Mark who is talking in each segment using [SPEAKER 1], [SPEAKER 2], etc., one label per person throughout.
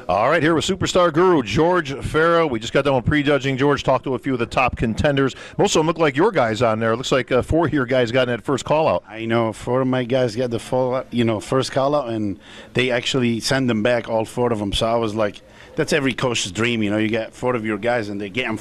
[SPEAKER 1] All right, here with Superstar Guru George Farah. We just got done with prejudging. George talked to a few of the top contenders. Most of them look like your guys on there. It looks like 4 of your guys got in that first call out.
[SPEAKER 2] I know 4 of my guys got the first call out, and they actually send them back, all 4 of them. So I was like, that's every coach's dream, you get 4 of your guys and they get them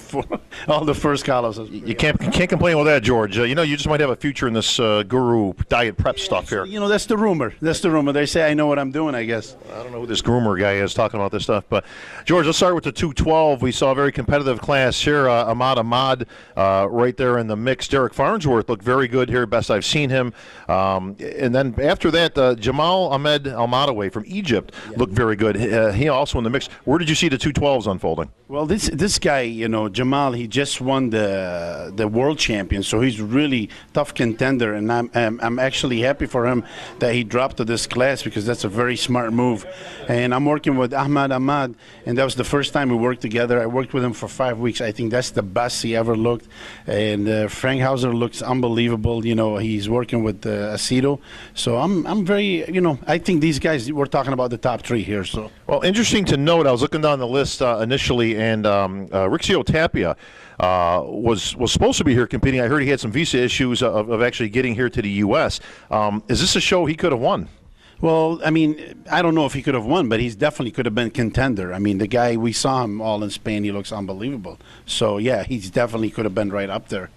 [SPEAKER 2] all the first call outs.
[SPEAKER 1] You can't complain with that, George. You just might have a future in this guru diet prep stuff here.
[SPEAKER 2] That's the rumor. They say I know what I'm doing, I guess.
[SPEAKER 1] I don't know who this groomer guy is talking about this stuff. But, George, let's start with the 212. We saw a very competitive class here. Ahmad right there in the mix. Derek Farnsworth looked very good here, best I've seen him. And then after that, Jamal Ahmed Almadaway from Egypt looked very good. He also in the mix. Where did you see the 212s unfolding?
[SPEAKER 2] Well, this guy, Jamal, he just won the world champion, so he's really tough contender, and I'm actually happy for him that he dropped to this class because that's a very smart move. And I'm working with Ahmad, and that was the first time we worked together. I worked with him for 5 weeks. I think that's the best he ever looked. And Frank Hauser looks unbelievable. He's working with Aceto. So I'm very, I think these guys, we're talking about the top 3 here. So.
[SPEAKER 1] Well, interesting to note, I was looking down the list initially, and Rixio Tapia was supposed to be here competing. I heard he had some visa issues of actually getting here to the U.S. Is this a show he could have won?
[SPEAKER 2] Well, I don't know if he could have won, but he's definitely could have been contender. The guy, we saw him all in Spain. He looks unbelievable. So, yeah, he's definitely could have been right up there.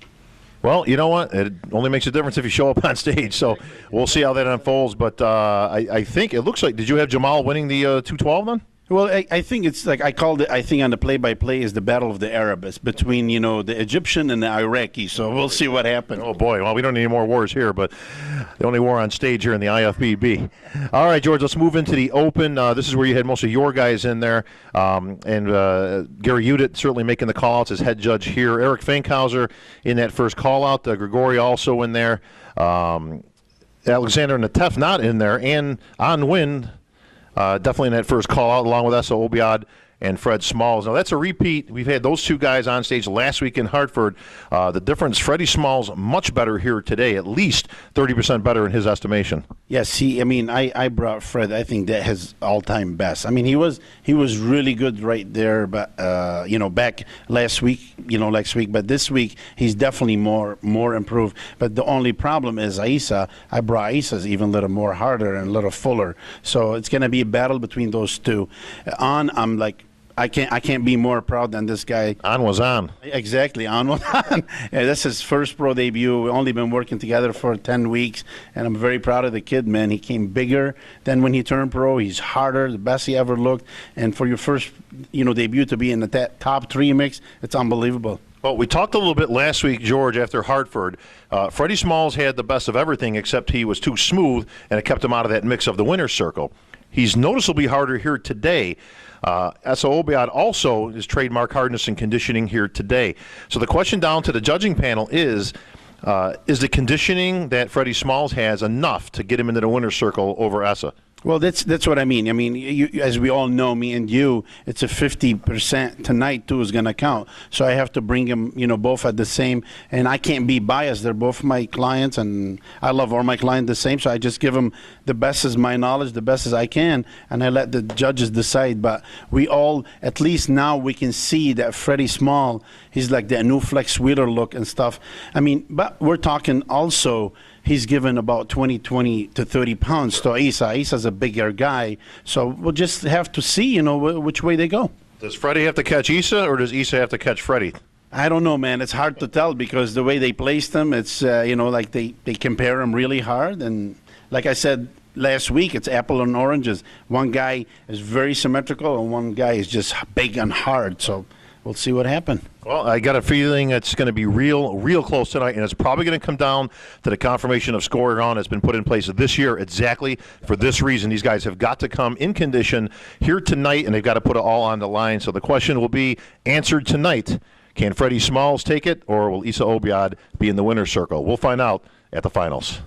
[SPEAKER 1] Well, you know what? It only makes a difference if you show up on stage. So we'll see how that unfolds. But I think it looks like, did you have Jamal winning the 212 then?
[SPEAKER 2] Well, I think it's like I called it, I think on the play-by-play is the Battle of the Arabs between, the Egyptian and the Iraqi. So we'll see what happens.
[SPEAKER 1] Oh, boy. Well, we don't need any more wars here, but the only war on stage here in the IFBB. All right, George, let's move into the Open. This is where you had most of your guys in there. And Gary Udit certainly making the call-outs as head judge here. Eric Fankhauser in that first call-out. Grigori also in there. Alexander Natef not in there. And on win. Definitely in that first call out, along with Essa Obiad and Fred Smalls. Now, that's a repeat. We've had those 2 guys on stage last week in Hartford. The difference, Freddie Smalls, much better here today, at least 30% better in his estimation.
[SPEAKER 2] Yes, I brought Fred. I think that his all-time best. He was really good right there, but back last week, but this week he's definitely more improved. But the only problem is Aissa. I brought Aissa's even a little more harder and a little fuller. So it's going to be a battle between those 2. I'm like, I can't be more proud than this guy.
[SPEAKER 1] On was on.
[SPEAKER 2] Exactly, on was on. Yeah, that's his first pro debut. We've only been working together for 10 weeks, and I'm very proud of the kid, man. He came bigger than when he turned pro. He's harder, the best he ever looked. And for your first, debut to be in the top 3 mix, it's unbelievable.
[SPEAKER 1] Well, we talked a little bit last week, George, after Hartford. Freddie Smalls had the best of everything, except he was too smooth, and it kept him out of that mix of the winner's circle. He's noticeably harder here today. Essa Obiad also is trademark hardness and conditioning here today. So the question down to the judging panel is the conditioning that Freddie Smalls has enough to get him into the winner's circle over Essa?
[SPEAKER 2] Well, that's what I mean. As we all know, me and you, it's a 50% tonight too is going to count. So I have to bring them, both at the same. And I can't be biased. They're both my clients, and I love all my clients the same. So I just give them the best as my knowledge, the best as I can, and I let the judges decide. But we all, at least now, we can see that Freddie Small, he's like the new Flex Wheeler look and stuff. But we're talking also. He's given about 20 to 30 pounds to Issa. Issa's a bigger guy, so we'll just have to see, which way they go.
[SPEAKER 1] Does Freddie have to catch Issa, or does Issa have to catch Freddie?
[SPEAKER 2] I don't know, man. It's hard to tell because the way they placed them, it's, like they compare them really hard. And like I said last week, it's apple and oranges. One guy is very symmetrical, and one guy is just big and hard. So we'll see what happens.
[SPEAKER 1] Well, I got a feeling it's going to be real close tonight, and it's probably going to come down to the confirmation of scoring on that's been put in place this year exactly for this reason. These guys have got to come in condition here tonight, and they've got to put it all on the line. So the question will be answered tonight. Can Freddie Smalls take it, or will Issa Obiad be in the winner's circle? We'll find out at the finals.